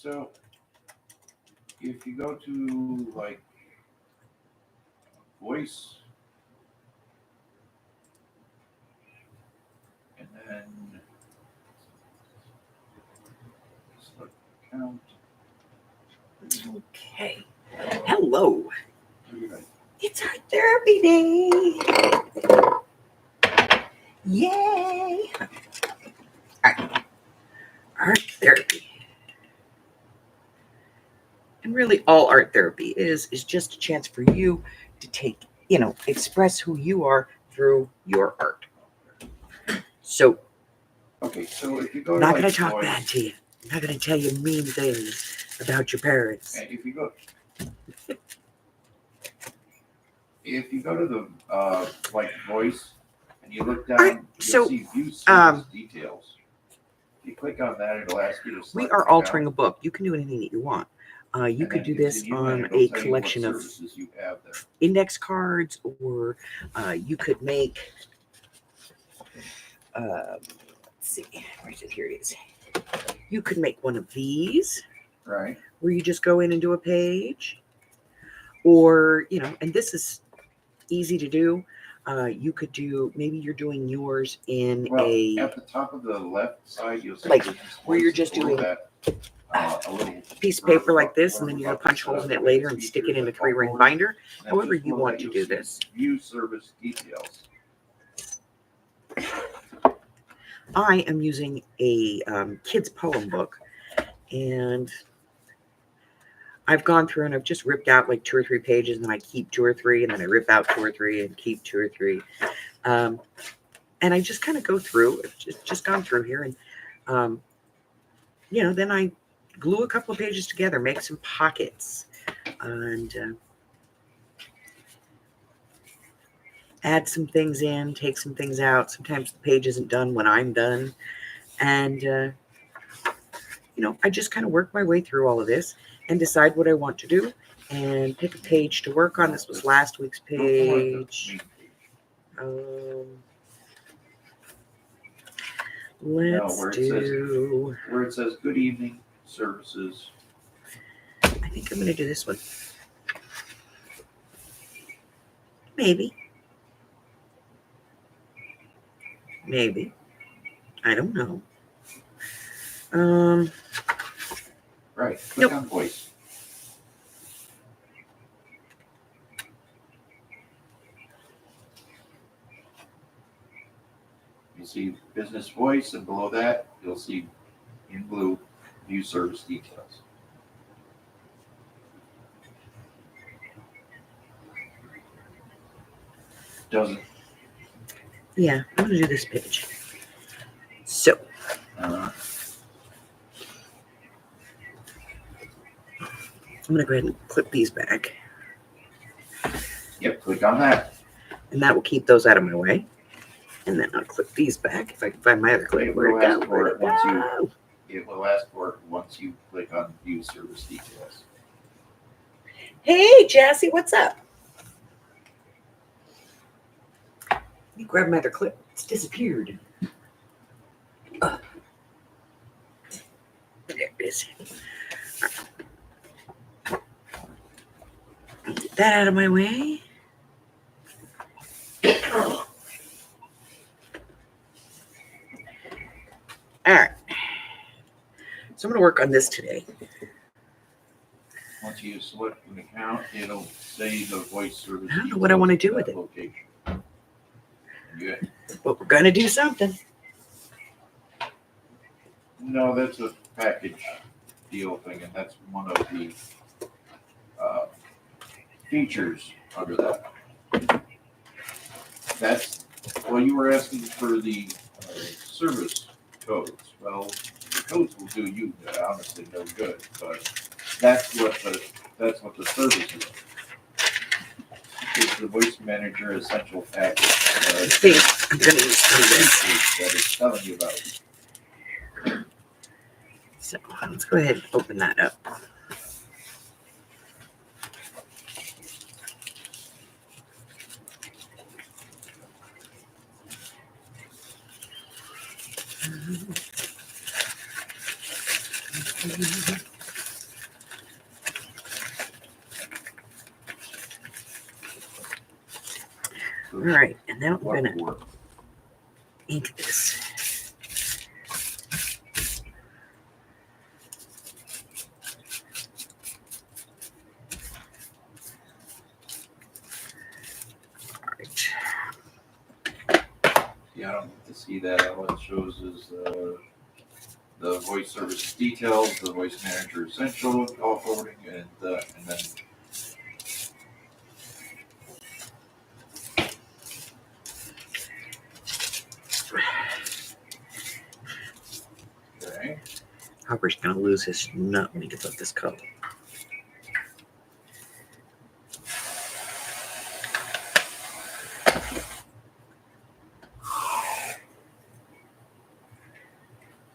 So if you go to like voice and then select account, Okay. Hello. right. It's our therapy day. Yay. All right. Art therapy. And really all art therapy is just a chance for you to take, express who you are through your art. So Okay, so if you go I'm to not like going to talk voice, bad to you. I'm not going to tell you mean things about your parents. and if you go to the like voice and you look down, All right, you'll so, see view service details. If you click on that, it'll ask you to select we are an altering a account, book. You can do anything that you want. You and could then do this continue, and on it'll a tell you what collection of services you have there. index cards, or you could make, let's see, where is it? Here it is. You could make one of these Right. where you just go in and do a page, or, and this is easy to do. You could do, maybe you're doing yours in Well, a, at the top of the left side, you'll see like, business where voice, you're and just below doing that, a little piece of paper like this, and blurb then you're going about to punch the holes in it setup, later and features, stick it in a and 3-ring forward. binder, And then however just you below want that, to you'll do see this. View service details. I am using a kid's poem book, and I've gone through and I've just ripped out like 2 or 3 pages, and then I keep 2 or 3, and then I rip out 2 or 3 and keep 2 or 3. And I just kind of go through, just gone through here, and then I glue a couple of pages together, make some pockets, and add some things in, take some things out. Sometimes the page isn't done when I'm done. And, I just kind of work my way through all of this and decide what I want to do and pick a page to work on. This was last week's page. Let's do... where it says good evening services. I think I'm going to do this one. Maybe. I don't know. Right. Click on voice. You'll see business voice, and below that, you'll see in blue view service details. Doesn't. Yeah, I'm going to do this page. So. I'm going to go ahead and clip these back. Yep, click on that. And that will keep those out of my way. And then I'll clip these back if I can find my other clip. It will ask for it once you click on view service details. Hey, Jassy, what's up? Let me grab my other clip. It's disappeared. There it is. Get that out of my way. All right. So I'm going to work on this today. Once you select an account, it'll say the voice service. I don't know what I want to do with it. Location. But we're going to do something. No, that's a package deal thing, and that's one of the features under that. You were asking for the service codes. Well, the codes will do you honestly no good, but that's what the service is. It's the Voice Manager Essential Package. I think I'm going to use some of this. That it's telling you about. So let's go ahead and open that up. right, and now I'm What gonna for? ink this. All right. Yeah, I don't get to see that. All it shows is the voice service details, the voice manager essential, call forwarding, and then okay. Hopper's gonna lose his nut when he gets up this cup.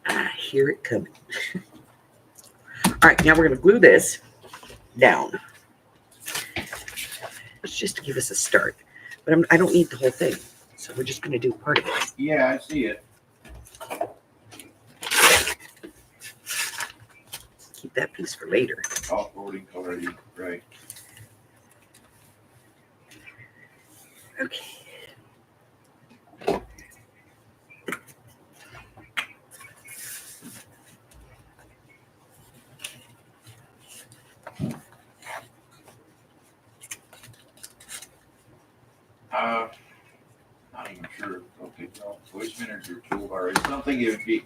I hear it coming. All right, now we're gonna glue this down. It's just to give us a start, but I don't need the whole thing, so we're just gonna do part of it. Yeah, I see it. Keep that piece for later. Call forwarding already, right? Okay. Not even sure. Okay, no, voice manager toolbar. It's something it would be.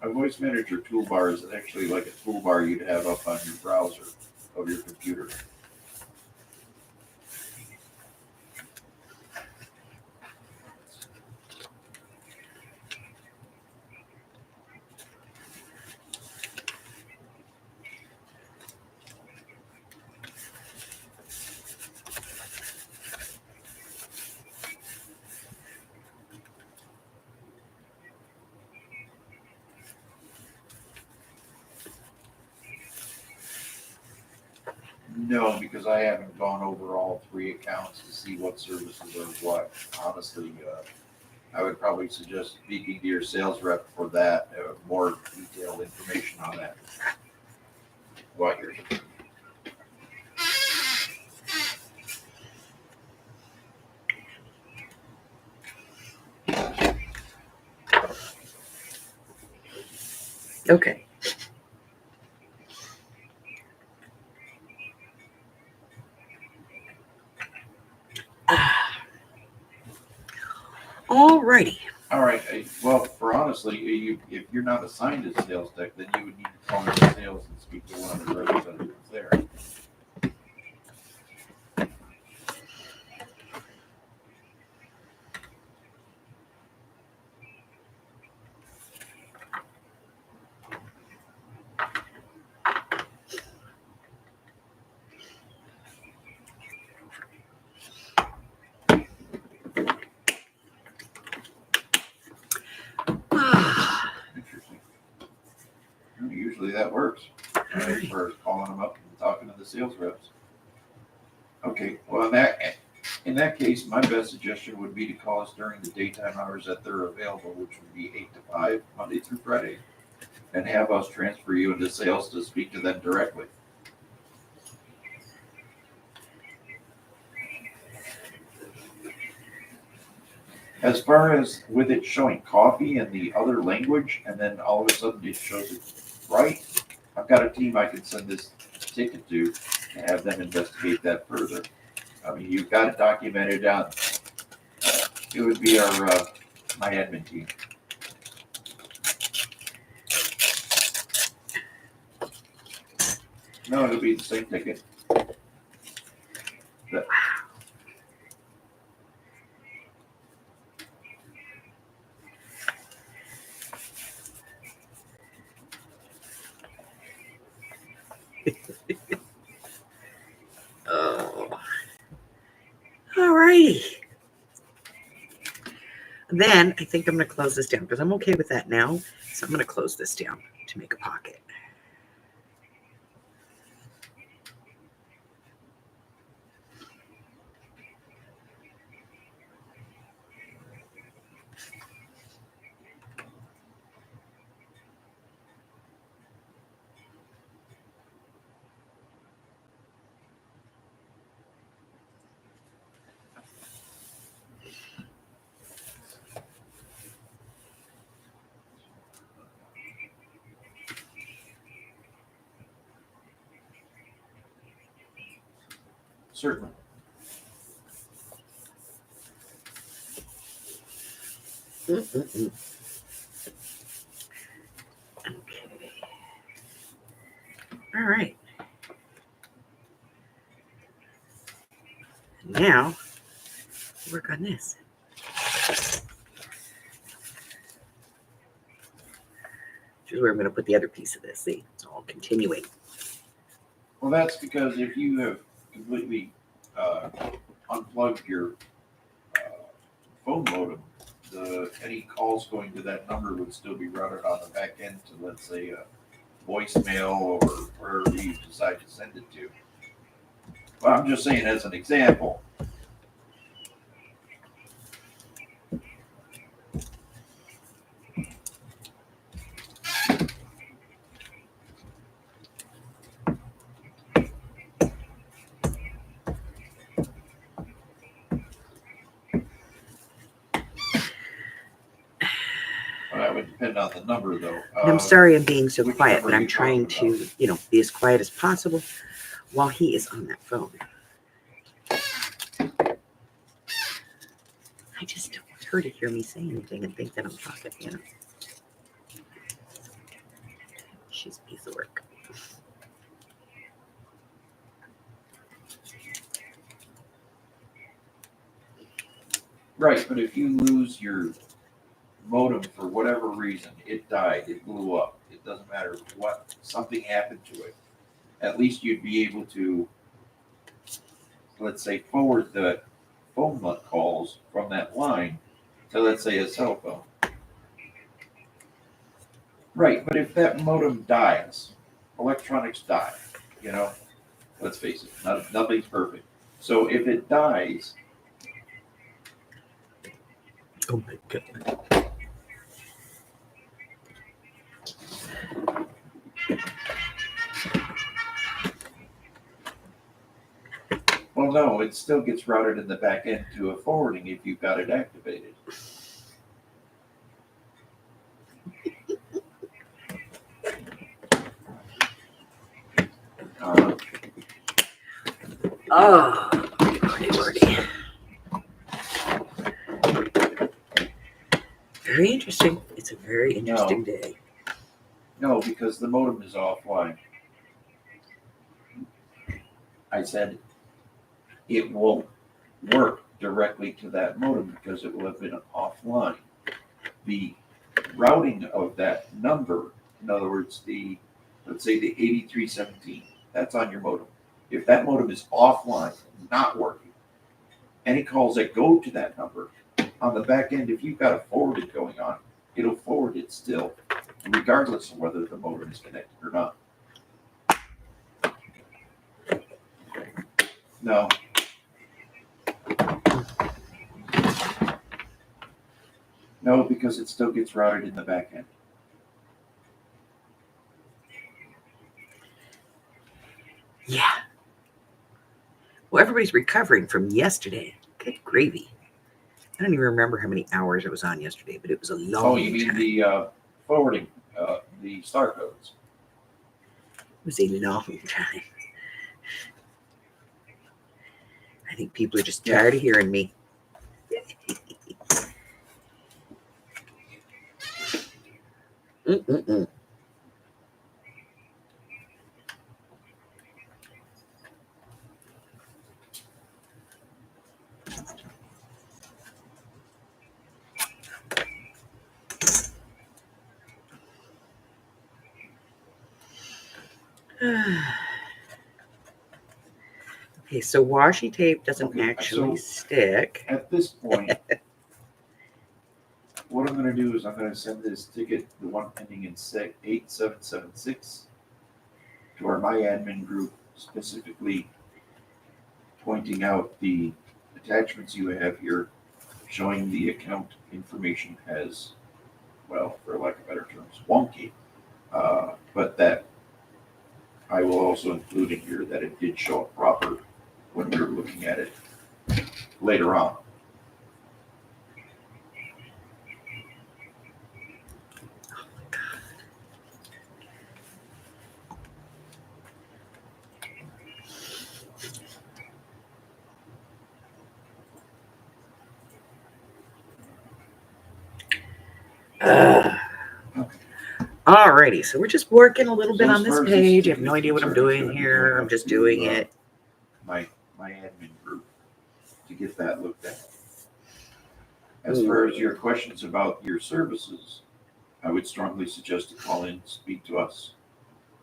A voice manager toolbar is actually like a toolbar you'd have up on your browser of your computer. No, because I haven't gone over all three accounts to see what services are what. Honestly, I would probably suggest speaking to your sales rep for that, more detailed information on that. What you're Okay. All righty. all right. Well, for honestly, if you're not assigned as sales tech, then you would need to call into sales and speak to one of the representatives there. Interesting. Usually that works. As far as calling them up and talking to the sales reps. Okay, well, in that case, my best suggestion would be to call us during the daytime hours that they're available, which would be 8 to 5, Monday through Friday, and have us transfer you into sales to speak to them directly. As far as with it showing coffee and the other language, and then all of a sudden it shows it right, I've got a team I can send this ticket to and have them investigate that further. I mean, you've got it documented on. It would be our my admin team. No, it'll be the same ticket. But, Oh. All righty. Then I think I'm going to close this down because I'm okay with that now. So I'm going to close this down to make a pocket. Certainly. Mm-mm-mm. Okay. All right. Now, work on this. Which is where I'm going to put the other piece of this. See, it's all continuing. Well, that's because if you have completely unplugged your phone modem, any calls going to that number would still be routed on the back end to, let's say, a voicemail or wherever you decide to send it to. Well, I'm just saying as an example. Well, that would depend on the number, though. And I'm sorry I'm being so which quiet, number but are I'm you trying talking to, be as quiet as possible while he is on that phone. I just don't want her to hear me say anything and think that I'm talking. She's a piece of work. Right, but if you lose your modem for whatever reason, it died, it blew up, it doesn't matter what, something happened to it, at least you'd be able to, let's say, forward the phone calls from that line to, let's say, a cell phone. Right, but if that modem dies, electronics die, let's face it, nothing's perfect. So if it dies, Oh my God. well, no, it still gets routed in the back end to a forwarding if you've got it activated. Oh, lordy. Very interesting. It's a very interesting day. No, because the modem is offline. I said it will work directly to that modem because it will have been offline. The routing of that number, in other words, let's say the 8317, that's on your modem. If that modem is offline, not working, any calls that go to that number on the back end, if you've got a forwarded going on, it'll forward it still, regardless of whether the modem is connected or not. No. No, because it still gets routed in the back end. Yeah. Well, everybody's recovering from yesterday. Good gravy. I don't even remember how many hours it was on yesterday, but it was a long Oh, you mean time. the forwarding, the star codes? It was a long time. I think people are just tired of hearing me. Mm-mm-mm. Okay, so washi tape doesn't Okay, actually so- stick. At this point, what I'm going to do is I'm going to send this ticket, the one ending in 8776, to our My Admin group, specifically pointing out the attachments you have here, showing the account information as, well, for lack of better terms, wonky. But that I will also include in here that it did show up proper when we were looking at it later on. Alrighty, so we're just working a little bit So on as this far as page. I have ticket no is idea what I'm concerned, it's doing gonna be here. going I'm up just to, doing it. My admin group to get that looked at. As far as your questions about your services, I would strongly suggest to call in, speak to us,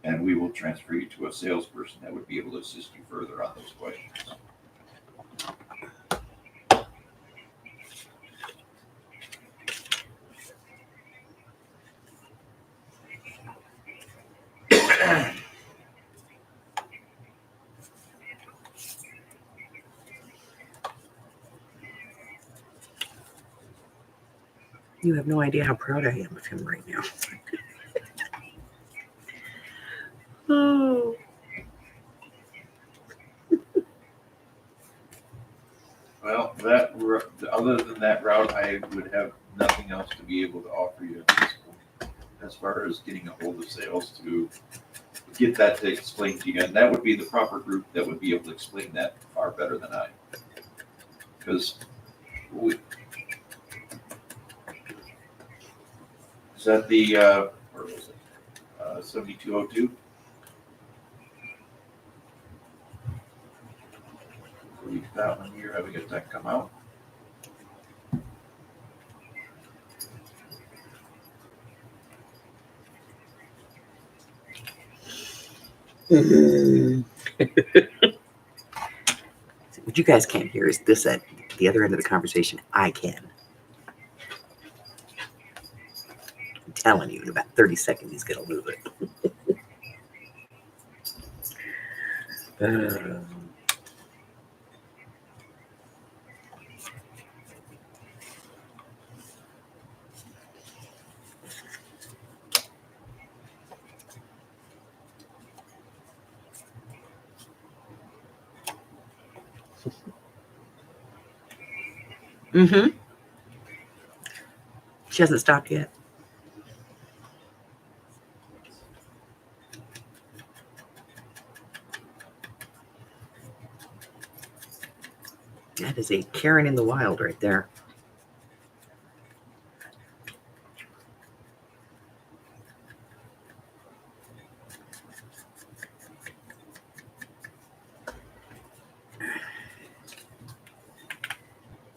and we will transfer you to a salesperson that would be able to assist you further on those questions. You have no idea how proud I am of him right now. Oh. Well, other than that route, I would have nothing else to be able to offer you at this point. As far as getting a hold of sales to get that to explain to you, and that would be the proper group that would be able to explain that far better than I. Because is that the, where was it? 7202? Delete that one here, how we get that come out? What you guys can't hear is this at the other end of the conversation. I can. I'm telling you, in about 30 seconds, he's going to lose it. Mm-hmm. She hasn't stopped yet. That is a Karen in the wild right there.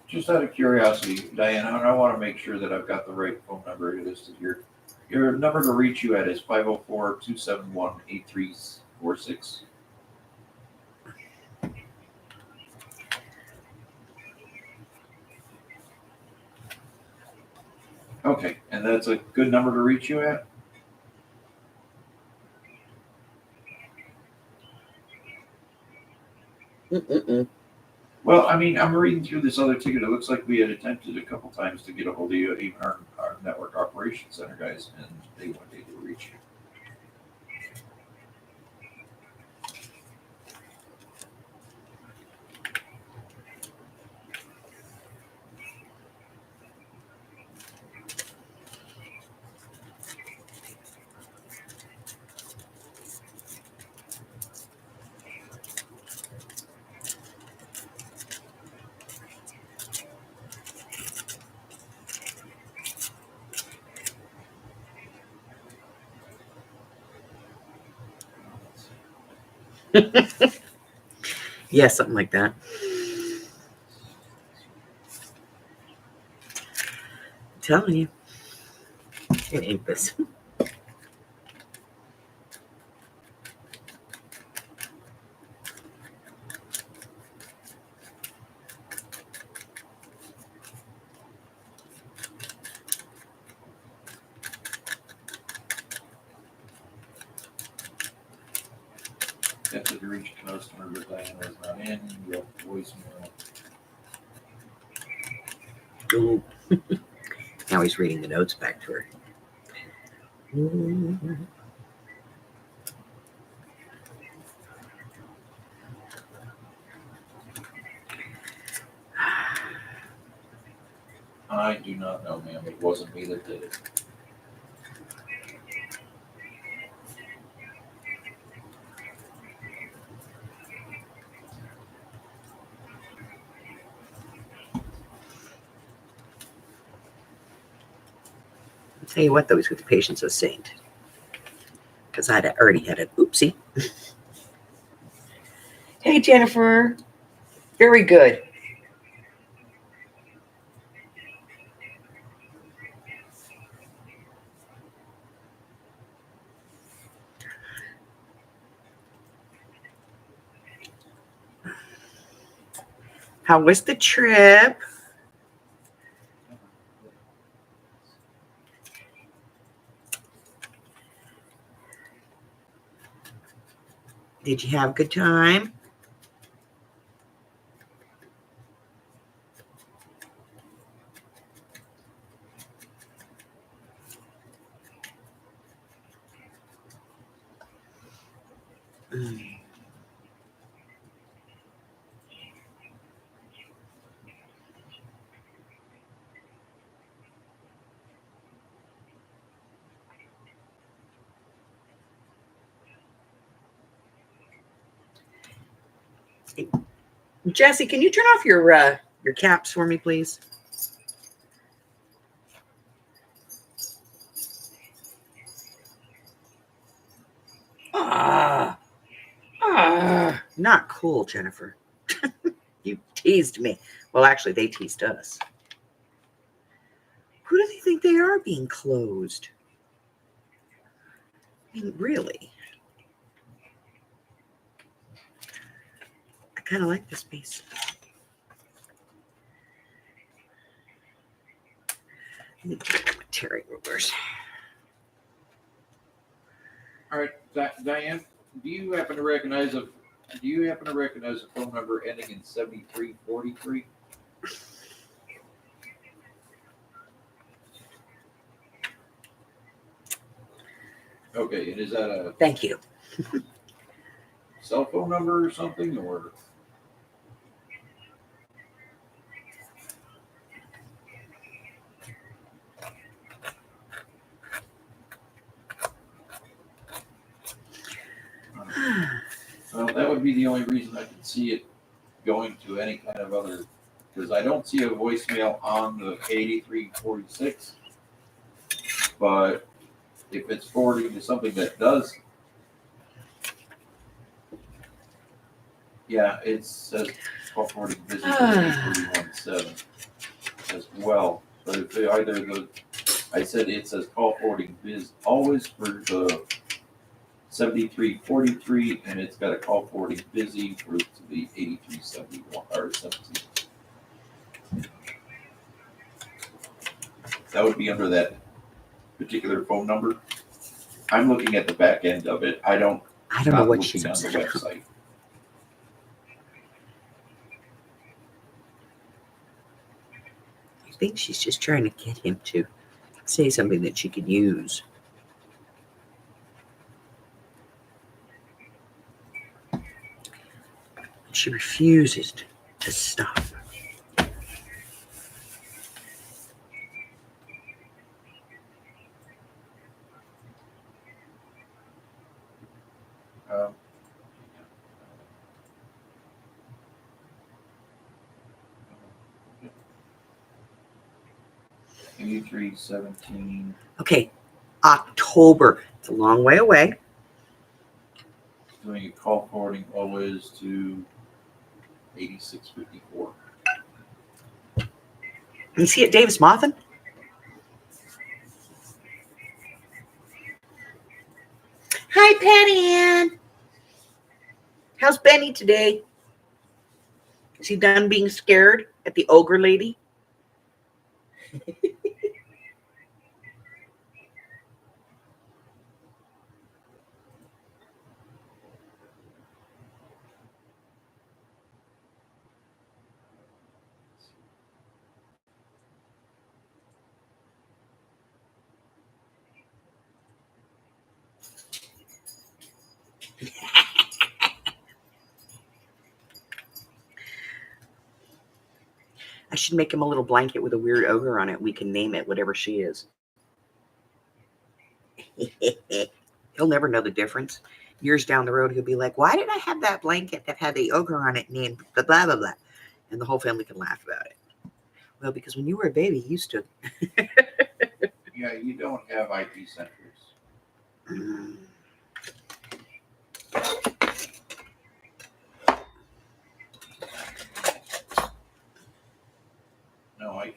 Just out of curiosity, Diana, and I want to make sure that I've got the right phone number listed here. Your number to reach you at is 504-271-8346. Okay, and that's a good number to reach you at? Mm-mm-mm. Well, I mean, I'm reading through this other ticket. It looks like we had attempted a couple times to get a hold of you, even our network operations center guys, and they weren't able to reach you. Yeah, something like that. I'm telling you. It ain't this. Attempted to reach a customer, but Diana was not in. You have voicemail. Ooh. Now he's reading the notes back to her. I do not know, ma'am. It wasn't me that did it. I'll tell you what, though, he's with the patience of a saint. because I'd already had it. Oopsie. Hey, Jennifer. Very good. How was the trip? Did you have a good time? Mm. Jesse, can you turn off your caps for me, please? Not cool, Jennifer. You teased me. Well, actually, they teased us. Who do they think they are being closed? I mean, really? I kind of like this piece. Let me get my Terry rulers. All right, Diane, do you happen to recognize a phone number ending in 7343? Okay, and is that a Thank you. cell phone number or something, or? Well, that would be the only reason I can see it going to any kind of other, because I don't see a voicemail on the 8346. But if it's forwarding to something that does, yeah, it says call forwarding busy for 8317 as well. But if they either the, I said it says call forwarding biz always for the 7343, and it's got a call forwarding busy for the 8371 or 17. That would be under that particular phone number. I'm looking at the back end of it. I don't know not what she's looking on the website. I think she's just trying to get him to say something that she could use. She refuses to stop. Um, 8317. Okay, October. It's a long way away. Doing a call forwarding always to 8654. You see it, Davis Mothin? Hi, Penny Ann. How's Benny today? Is he done being scared at the ogre lady? I should make him a little blanket with a weird ogre on it. We can name it whatever she is. He'll never know the difference. Years down the road, he'll be like, why did I have that blanket that had the ogre on it named blah, blah, blah, blah? And the whole family can laugh about it. Well, because when you were a baby, you used to. Yeah, you don't have IP centers.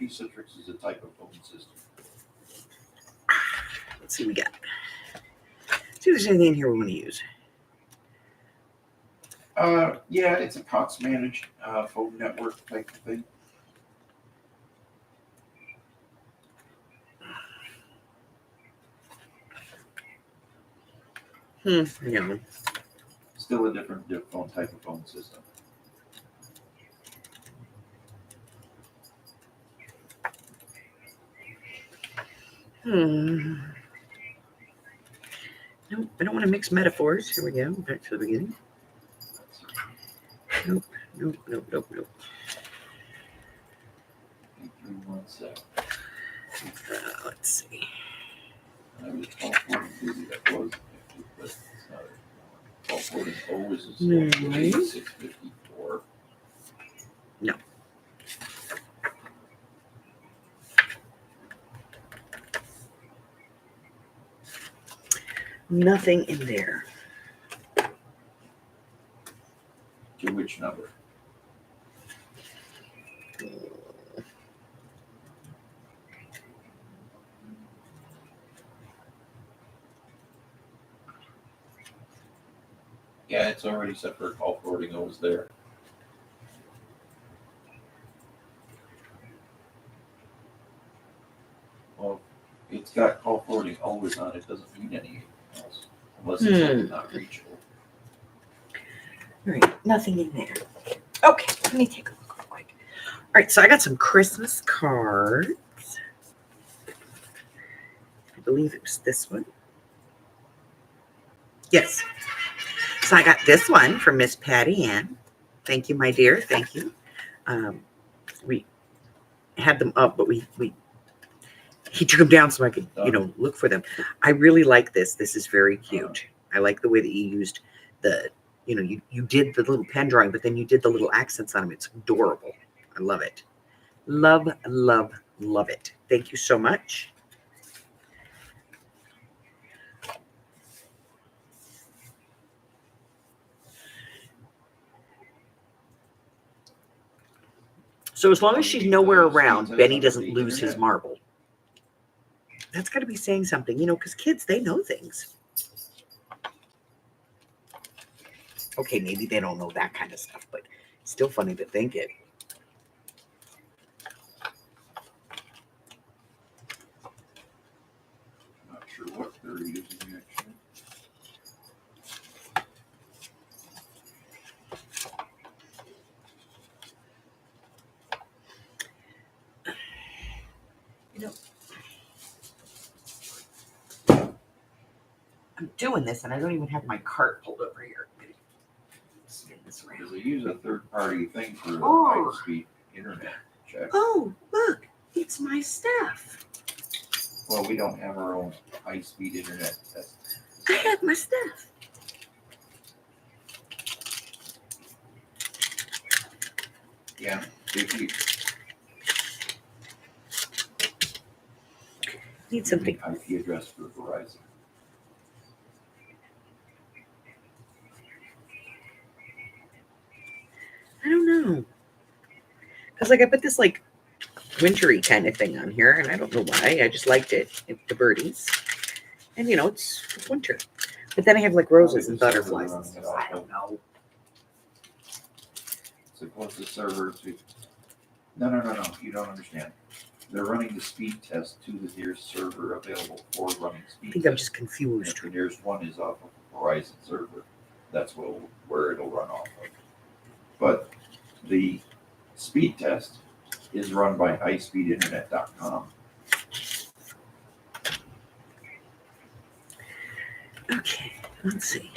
IP Citrix is a type of phone system. Let's see what we got. See if there's anything in here we want to use. Yeah, it's a Cox managed phone network type of thing. Yeah. Still a different phone type of phone system. Nope, I don't want to mix metaphors. Here we go. Back to the beginning. Nope. Give me 1 sec. Let's see. I was call forwarding duty that was 50, but it's not anymore. Call forwarding always is Right. 8654. No. Nothing in there. To which number? Yeah, it's already set for call forwarding always there. Well, it's got call forwarding always on it, doesn't mean anything else. Unless it's not reachable. All right, nothing in there. Okay, let me take a look real quick. All right, so I got some Christmas cards. I believe it was this one. Yes. So I got this one from Miss Patty Ann. Thank you, my dear. Thank you. We had them up, but he took them down so I could, look for them. I really like this. This is very cute. I like the way that you used the, you did the little pen drawing, but then you did the little accents on them. It's adorable. I love it. Love, love, love it. Thank you so much. So as long as she's nowhere around, Benny doesn't lose his marble. That's got to be saying something, because kids, they know things. Okay, maybe they don't know that kind of stuff, but it's still funny to think it. Not sure what they're using actually. I'm doing this, and I don't even have my cart pulled over here. Spin this around. Because they use a third-party thing for high-speed internet check. Oh, look, it's my stuff. Well, we don't have our own high-speed internet test. I have my stuff. Yeah, if you Need something. IP address for Verizon. I don't know. Because, I put this, wintry kind of thing on here, and I don't know why. I just liked it. The birdies. And, it's winter. But then I have, roses and butterflies and stuff. I don't know. Suppose the servers. No. You don't understand. They're running the speed test to the nearest server available for running speed. I think I'm just confused. If the nearest one is off of a Verizon server, that's where it'll run off of. But the speed test is run by highspeedinternet.com. Okay, let's see.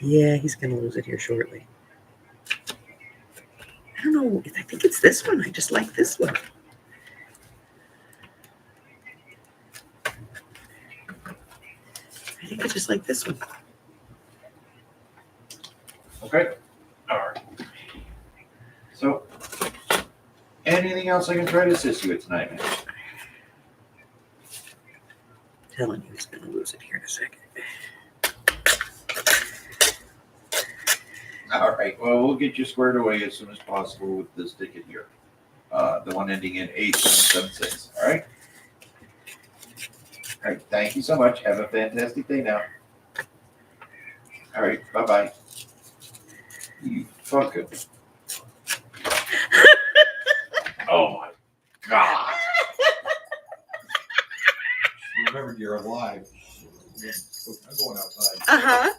Yeah, he's going to lose it here shortly. I don't know. I think it's this one. I just like this one. I think I just like this one. Okay? All right. So, anything else I can try to assist you with tonight, man? Telling you he's going to lose it here in a second. All right, well, we'll get you squared away as soon as possible with this ticket here. The one ending in 8776, all right? All right, thank you so much. Have a fantastic day now. All right, bye-bye. You fucking. Oh my God. Remember, you're alive. I'm going outside. Uh-huh.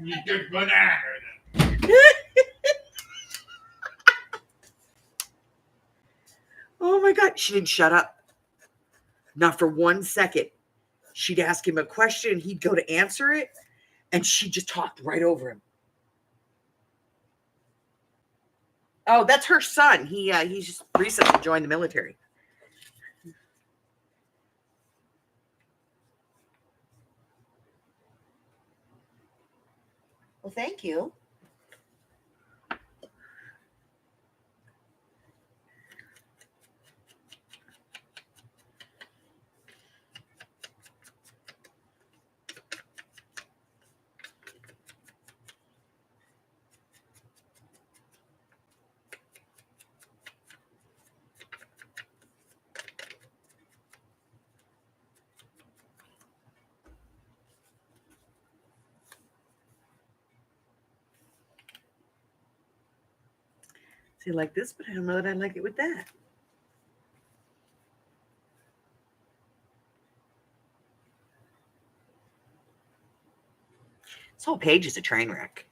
You good banana. Oh my God. She didn't shut up. Not for 1 second. She'd ask him a question and he'd go to answer it, and she just talked right over him. Oh, that's her son. He's just recently joined the military. Well, thank you. See, I like this, but I don't know that I like it with that. This whole page is a train wreck.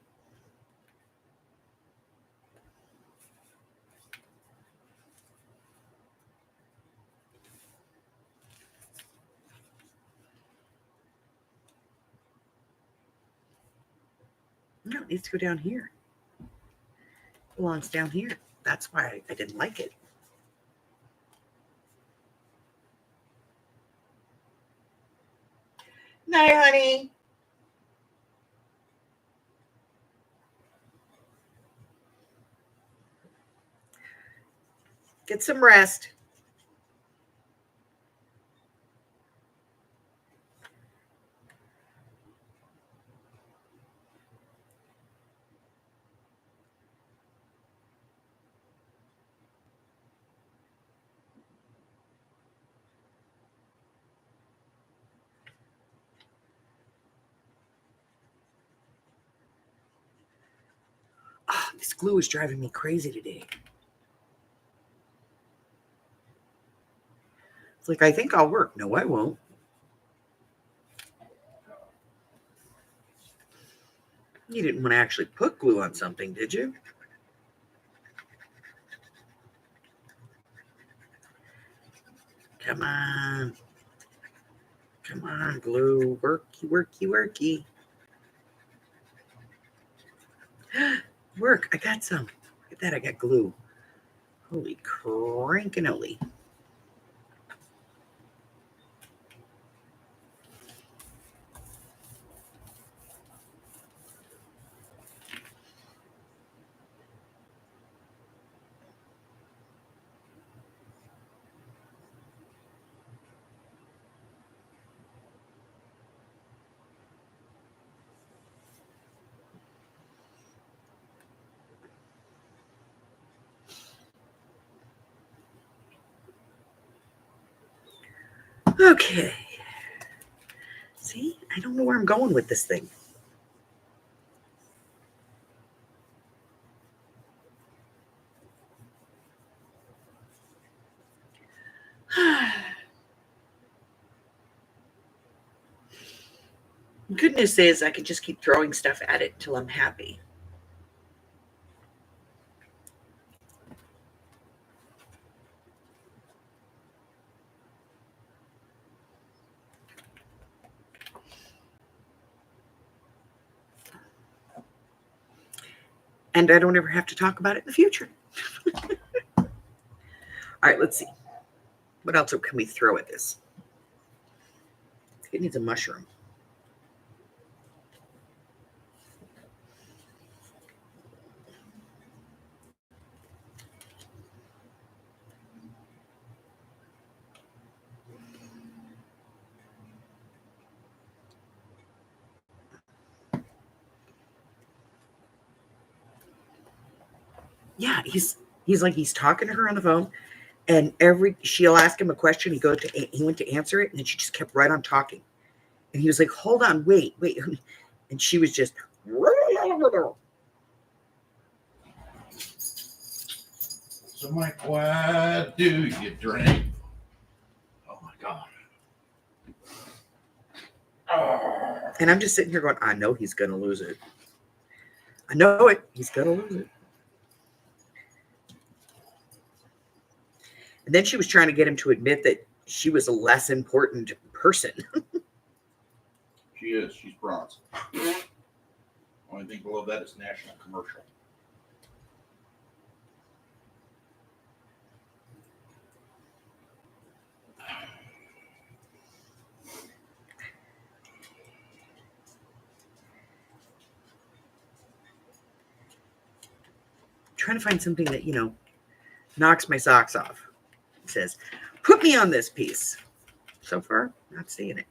No, it needs to go down here. It belongs down here. That's why I didn't like it. Night, honey. Get some rest. Oh, this glue is driving me crazy today. It's like, I think I'll work. No, I won't. You didn't want to actually put glue on something, did you? Come on. Come on, glue. Worky, worky, worky. Work. I got some. Look at that. I got glue. Holy crankinoli. Okay. See, I don't know where I'm going with this thing. Good news is I can just keep throwing stuff at it till I'm happy. And I don't ever have to talk about it in the future. All right, let's see. What else can we throw at this? It needs a mushroom. Yeah, he's talking to her on the phone, and she'll ask him a question. He went to answer it, and then she just kept right on talking. And he was like, "Hold on, wait." And she was just. So, Mike, why do you drink? Oh my God. And I'm just sitting here going, I know he's gonna lose it. I know it. He's gonna lose it. And then she was trying to get him to admit that she was a less important person. She is. She's bronze. Only thing below that is national commercial. Trying to find something that, knocks my socks off. It says, put me on this piece. So far, not seeing it.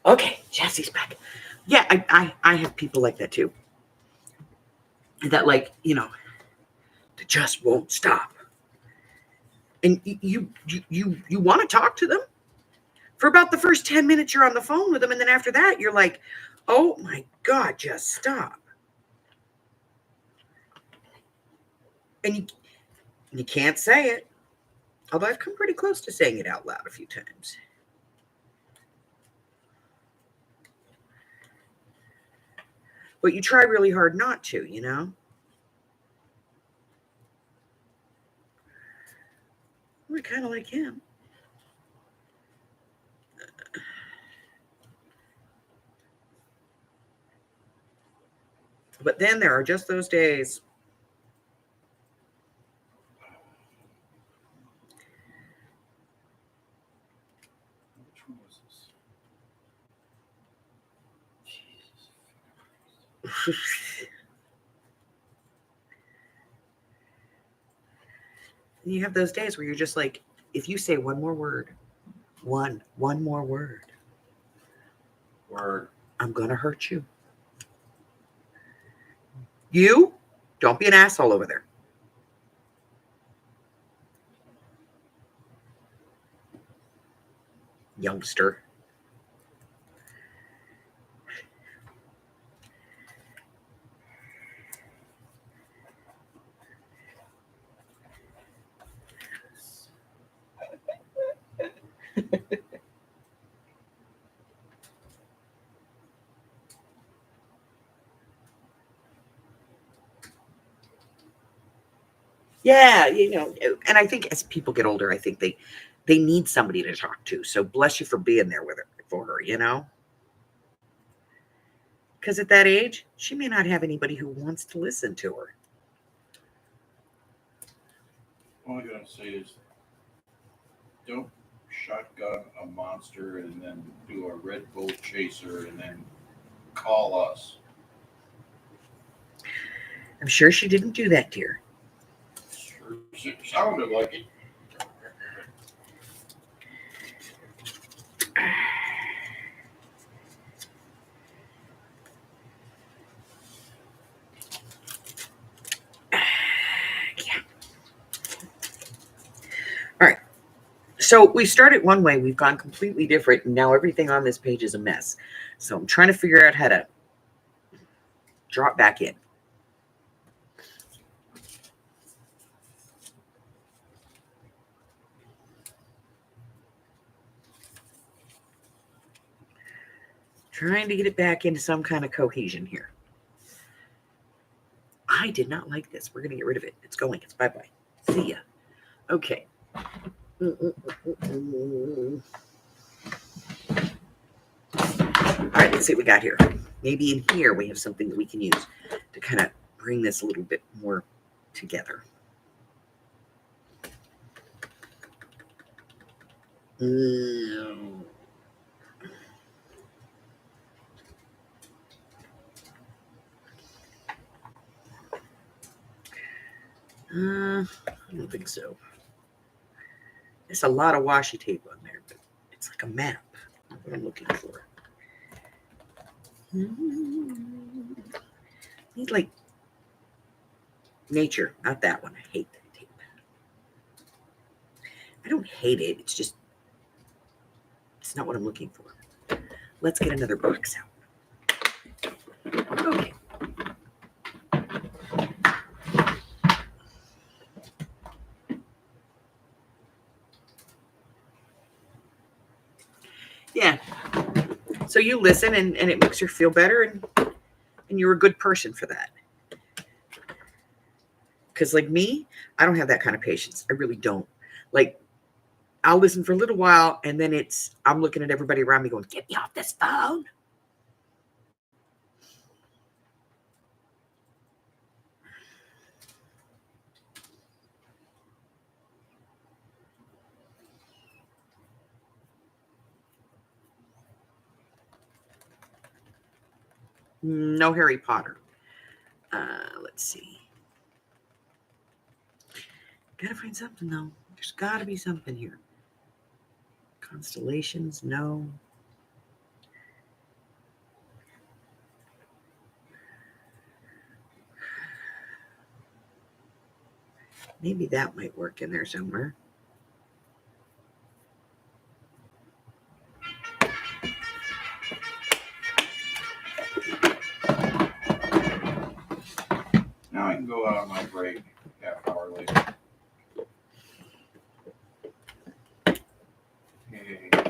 Okay, Jesse's back. Yeah, I have people like that too. That they just won't stop. And you want to talk to them for about the first 10 minutes. You're on the phone with them, and then after that, you're like, "Oh my God, just stop!" And you can't say it, although I've come pretty close to saying it out loud a few times. But you try really hard not to, We're kind of like him. But then there are just those days. Which one was this? Jesus. You have those days where you're just like, if you say one more word, one more word, I'm going to hurt you. You don't be an asshole over there. Youngster. Yeah, and I think as people get older, I think they need somebody to talk to. So bless you for being there for her, Because at that age, she may not have anybody who wants to listen to her. All I gotta say is, don't shotgun a monster and then do a Red Bull chaser and then call us. I'm sure she didn't do that, dear. Sure sounded like it. All right. So we started one way, we've gone completely different, and now everything on this page is a mess. So I'm trying to figure out how to drop back in. Trying to get it back into some kind of cohesion here. I did not like this. We're going to get rid of it. It's going. It's bye-bye. See ya. Okay. All right, let's see what we got here. Maybe in here we have something that we can use to kind of bring this a little bit more together. Mm. I don't think so. There's a lot of washi tape on there, but it's like a map. That's what I'm looking for. Need like nature, not that one. I hate that tape. I don't hate it. It's just, it's not what I'm looking for. Let's get another box out. Okay. Yeah. So you listen and it makes you feel better and you're a good person for that. Because like me, I don't have that kind of patience. I really don't. Like, I'll listen for a little while and then I'm looking at everybody around me going, get me off this phone. No Harry Potter. Let's see. Gotta find something though. There's gotta be something here. Constellations, no. Maybe that might work in there somewhere. Now I can go out on my break half hour later. Okay.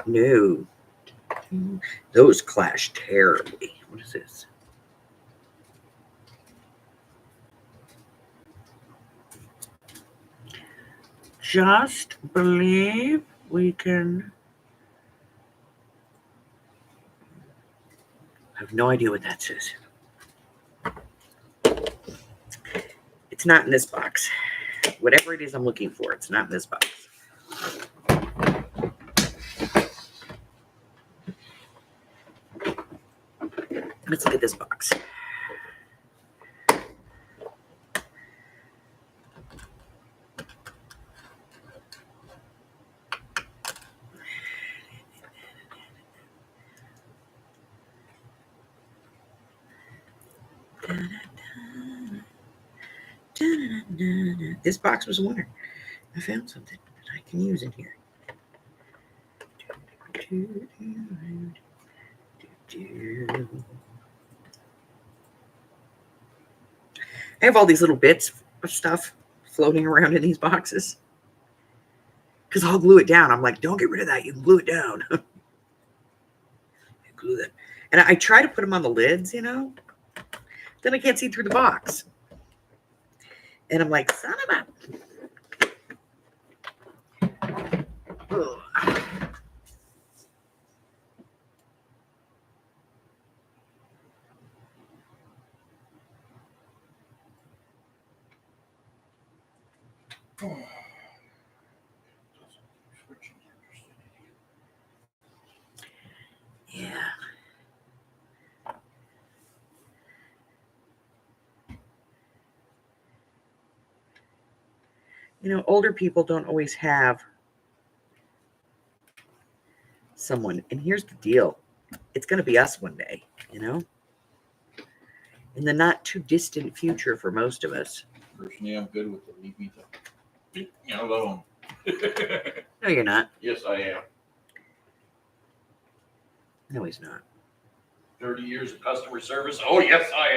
No. Those clash terribly. What is this? Just believe we can. I have no idea what that says. It's not in this box. Whatever it is I'm looking for, it's not in this box. Let's look at this box. This box was a winner. I found something that I can use in here. I have all these little bits of stuff floating around in these boxes because I'll glue it down. I'm like, don't get rid of that. You can glue it down. Glue that. And I try to put them on the lids, you know, then I can't see through the box. And I'm like, son of a. Ugh. Yeah. You know, older people don't always have someone. And here's the deal. It's going to be us one day, you know, in the not too distant future for most of us. Personally, I'm good with it. Leave me alone. No, you're not. Yes, I am. No, he's not. 30 years of customer service. Oh, yes, I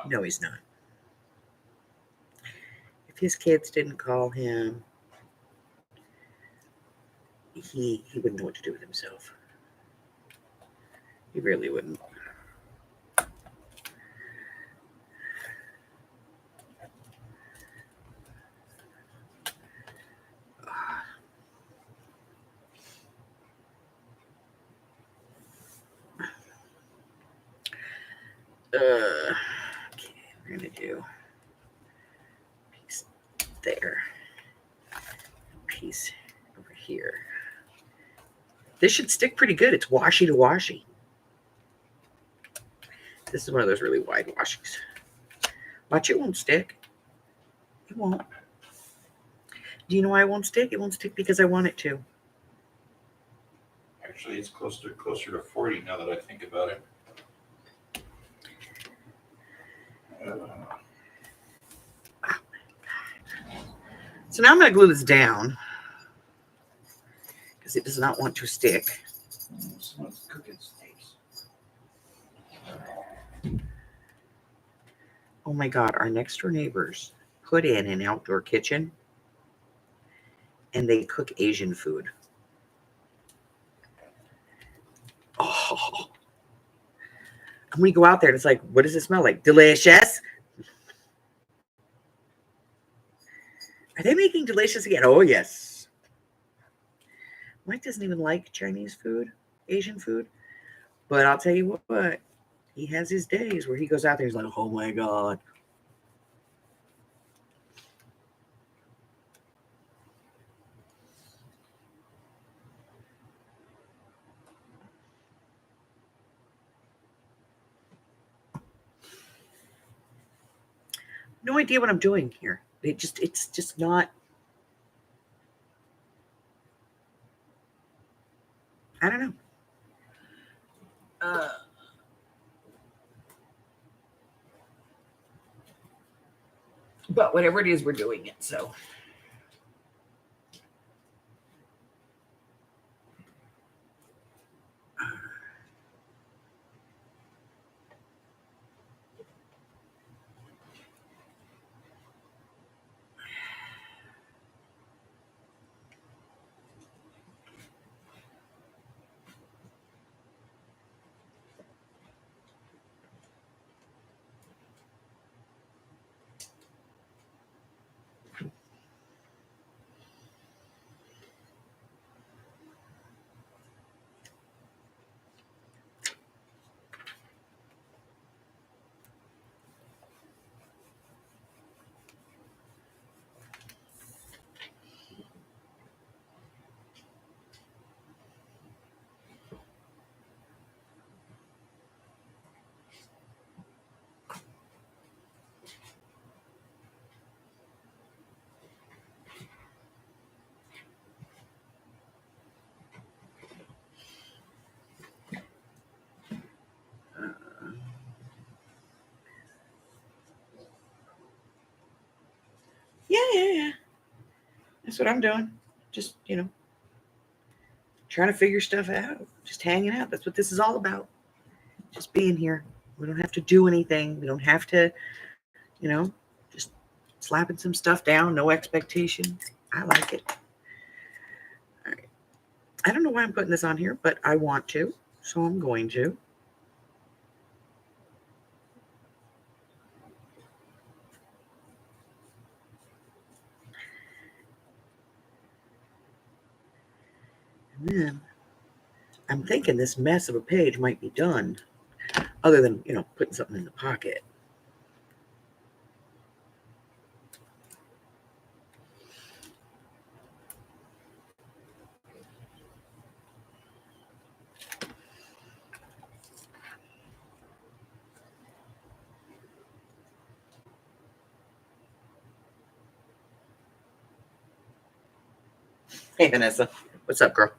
am. No, he's not. If his kids didn't call him, he wouldn't know what to do with himself. You really wouldn't. Okay, we're gonna do piece there, piece over here. This should stick pretty good. It's washy to washy. This is one of those really wide washies. Watch, it won't stick. It won't. Do you know why it won't stick? It won't stick because I want it to. Actually, it's closer to 40 now that I think about it. So now I'm going to glue this down because it does not want to stick. Someone's cooking steaks. Oh my God, our next door neighbors put in an outdoor kitchen and they cook Asian food. Oh, and we go out there and it's like, what does it smell like? Delicious. Are they making delicious again? Oh, yes. Mike doesn't even like Chinese food, Asian food. But I'll tell you what, he has his days where he goes out there, he's like, oh my God. No idea what I'm doing here. It's just not. I don't know. But whatever it is, we're doing it. So. Yeah. That's what I'm doing. Just, trying to figure stuff out. Just hanging out. That's what this is all about. Just being here. We don't have to do anything. We don't have to, just slapping some stuff down. No expectation. I like it. All right. I don't know why I'm putting this on here, but I want to. So I'm going to. And then I'm thinking this mess of a page might be done, other than, putting something in the pocket. Hey, Vanessa. What's up, girl?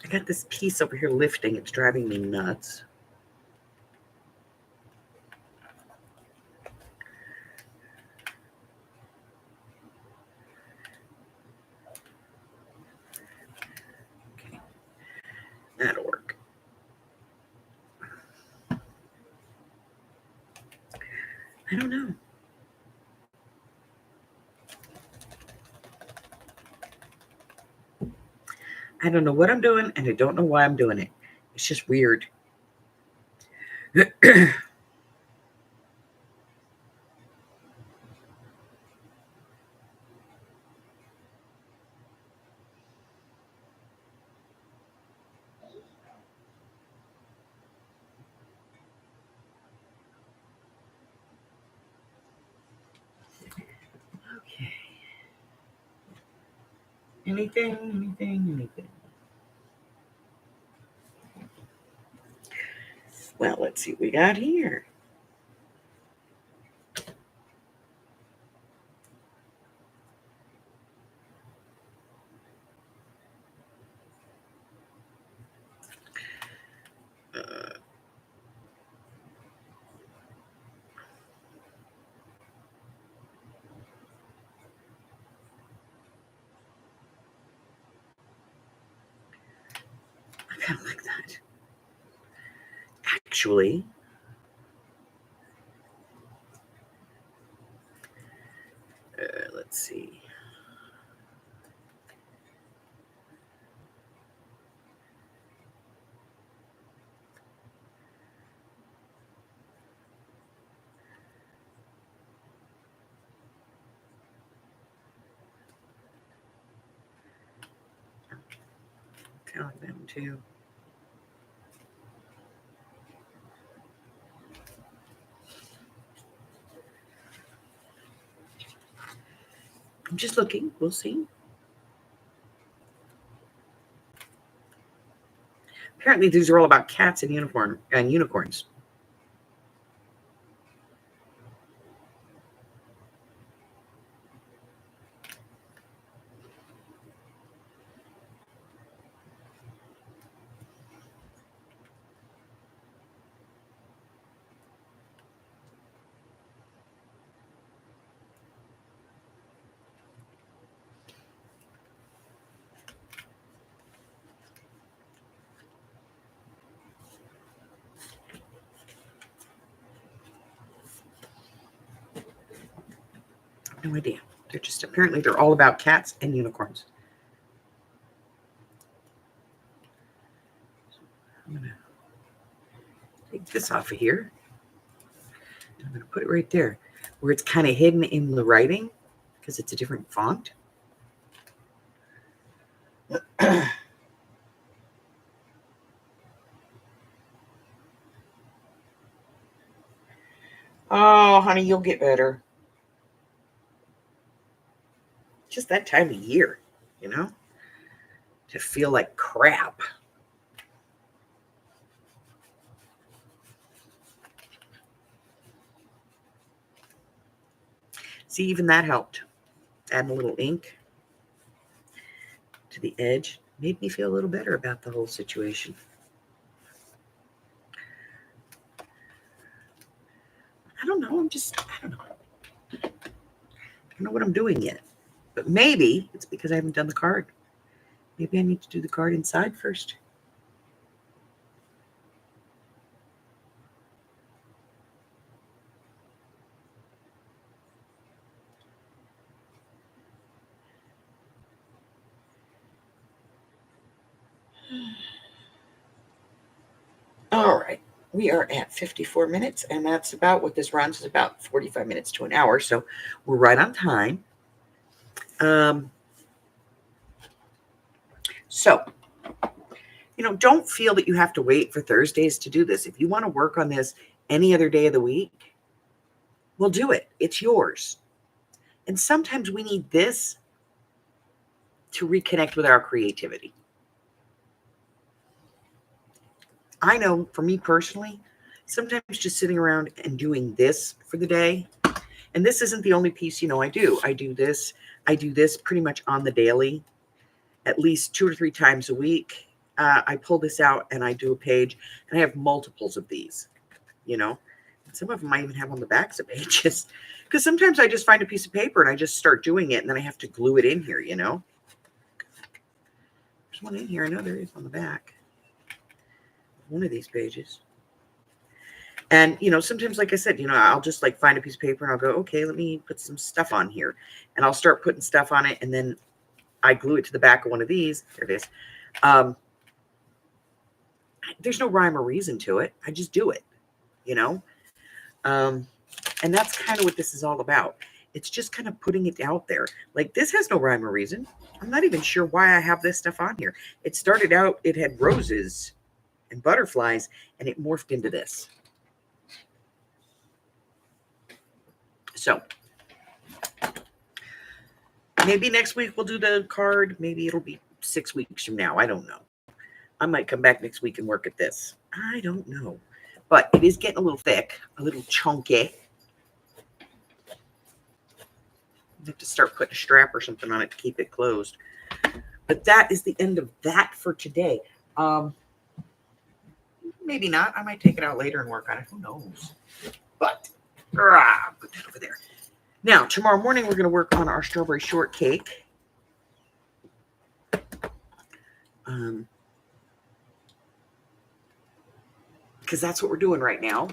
I got this piece over here lifting. It's driving me nuts. Okay. That'll work. I don't know. I don't know what I'm doing, and I don't know why I'm doing it. It's just weird. Okay. Anything. Well, let's see what we got here. I kind of like that. Actually, let's see. Kind of like that one too. I'm just looking. We'll see. Apparently, these are all about cats and unicorns. No idea. They're all about cats and unicorns. I'm gonna take this off of here. I'm gonna put it right there where it's kind of hidden in the writing because it's a different font. Oh, honey, you'll get better. Just that time of year, to feel like crap. See, even that helped. Adding a little ink to the edge made me feel a little better about the whole situation. I don't know. I don't know. I don't know what I'm doing yet. But maybe it's because I haven't done the card. Maybe I need to do the card inside first. All right. We are at 54 minutes, and that's about what this runs, is about 45 minutes to an hour. So we're right on time. So, don't feel that you have to wait for Thursdays to do this. If you want to work on this any other day of the week, we'll do it. It's yours. And sometimes we need this to reconnect with our creativity. I know for me personally, sometimes just sitting around and doing this for the day, and this isn't the only piece, I do. I do this pretty much on the daily, at least 2 or 3 times a week. I pull this out and I do a page, and I have multiples of these, Some of them I even have on the backs of pages, because sometimes I just find a piece of paper and I just start doing it, and then I have to glue it in here, There's one in here. I know there is on the back. One of these pages. And, sometimes, like I said, I'll just like find a piece of paper and I'll go, okay, let me put some stuff on here. And I'll start putting stuff on it. And then I glue it to the back of one of these. There it is. There's no rhyme or reason to it. I just do it, you know? And that's kind of what this is all about. It's just kind of putting it out there. Like, this has no rhyme or reason. I'm not even sure why I have this stuff on here. It started out, it had roses and butterflies, and it morphed into this. So maybe next week we'll do the card. Maybe it'll be 6 weeks from now. I don't know. I might come back next week and work at this. I don't know. But it is getting a little thick, a little chunky. I have to start putting a strap or something on it to keep it closed. But that is the end of that for today. Maybe not. I might take it out later and work on it. Who knows? But put that over there. Now, tomorrow morning, we're going to work on our strawberry shortcake. Because that's what we're doing right now.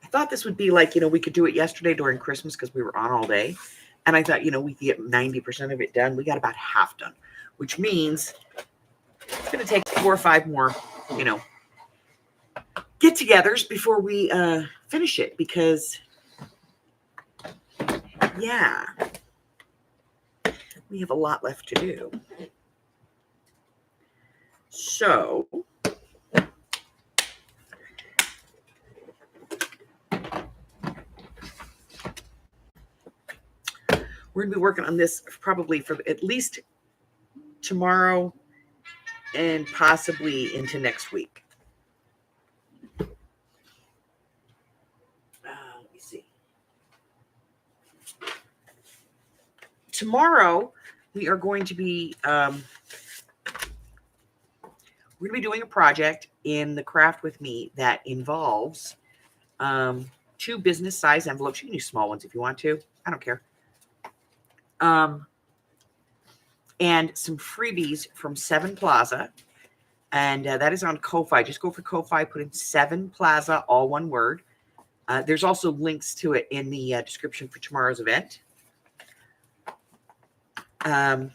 I thought this would be like, we could do it yesterday during Christmas because we were on all day. And I thought, we could get 90% of it done. We got about half done, which means it's going to take 4 or 5 more, get-togethers before we finish it. Because, yeah, we have a lot left to do. So we're going to be working on this probably for at least tomorrow and possibly into next week. Let me see. Tomorrow, we are going to be doing a project in the Craft With Me that involves 2 business size envelopes. You can use small ones if you want to. I don't care. And some freebies from 7 Plaza. And that is on Ko-Fi. Just go for Ko-Fi, put in 7 Plaza, all one word. There's also links to it in the description for tomorrow's event. And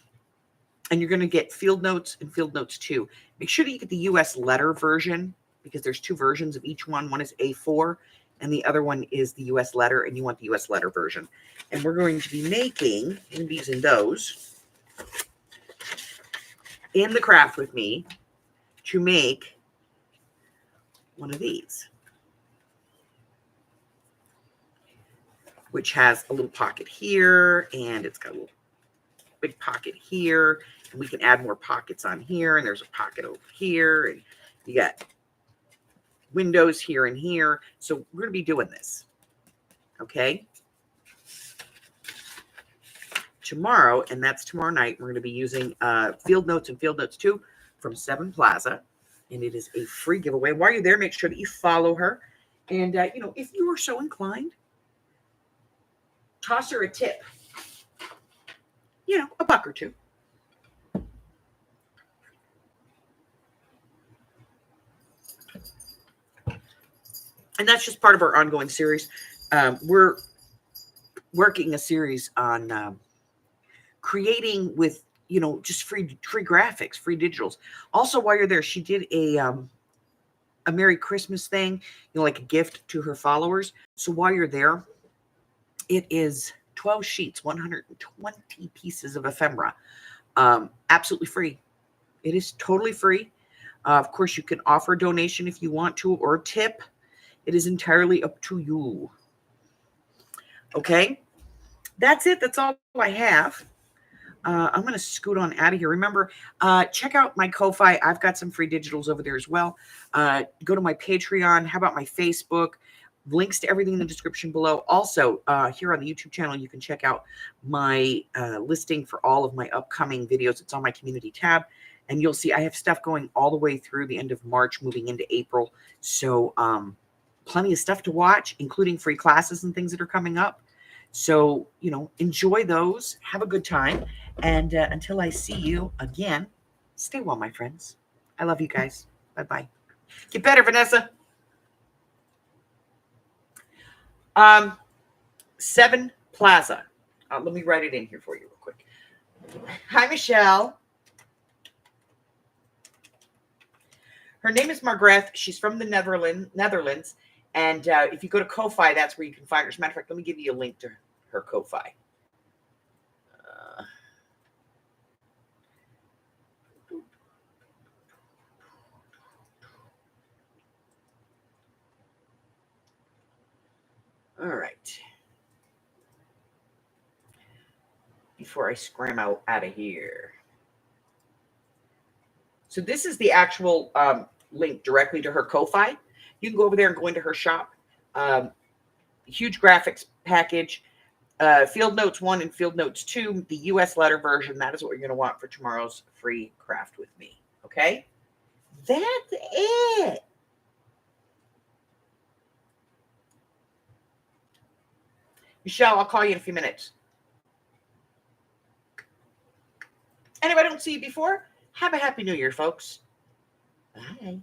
you're going to get field notes and field notes too. Make sure that you get the US letter version because there's 2 versions of each one. One is A4 and the other one is the US letter, and you want the US letter version. And we're going to be making, and using those in the Craft With Me to make one of these, which has a little pocket here, and it's got a little big pocket here, and we can add more pockets on here, and there's a pocket over here, and you got windows here and here. So we're going to be doing this, okay? Tomorrow, and that's tomorrow night, we're going to be using field notes and field notes 2 from 7 Plaza, and it is a free giveaway. While you're there, make sure that you follow her, and if you are so inclined, toss her a tip, $1 or $2. And that's just part of our ongoing series. We're working a series on creating with, just free graphics, free digitals. Also, while you're there, she did a Merry Christmas thing, like a gift to her followers. So while you're there, it is 12 sheets, 120 pieces of ephemera, absolutely free. It is totally free. Of course, you can offer a donation if you want to, or a tip. It is entirely up to you. Okay, that's it. That's all I have. I'm going to scoot on out of here. Remember, check out my Ko-Fi. I've got some free digitals over there as well. Go to my Patreon. How about my Facebook? Links to everything in the description below. Also, here on the YouTube channel, you can check out my listing for all of my upcoming videos. It's on my community tab. And you'll see I have stuff going all the way through the end of March, moving into April. So plenty of stuff to watch, including free classes and things that are coming up. So, enjoy those. Have a good time. And until I see you again, stay well, my friends. I love you guys. Bye-bye. Get better, Vanessa. 7 Plaza. Let me write it in here for you real quick. Hi, Michelle. Her name is Margrethe. She's from the Netherlands. And if you go to Ko-Fi, that's where you can find her. As a matter of fact, let me give you a link to her Ko-Fi. All right. Before I scram out of here. So this is the actual link directly to her Ko-Fi. You can go over there and go into her shop. Huge graphics package. Field Notes 1 and Field Notes 2, the US letter version. That is what you're going to want for tomorrow's free craft with me. Okay? That's it. Michelle, I'll call you in a few minutes. And if I don't see you before, have a happy new year, folks. Bye.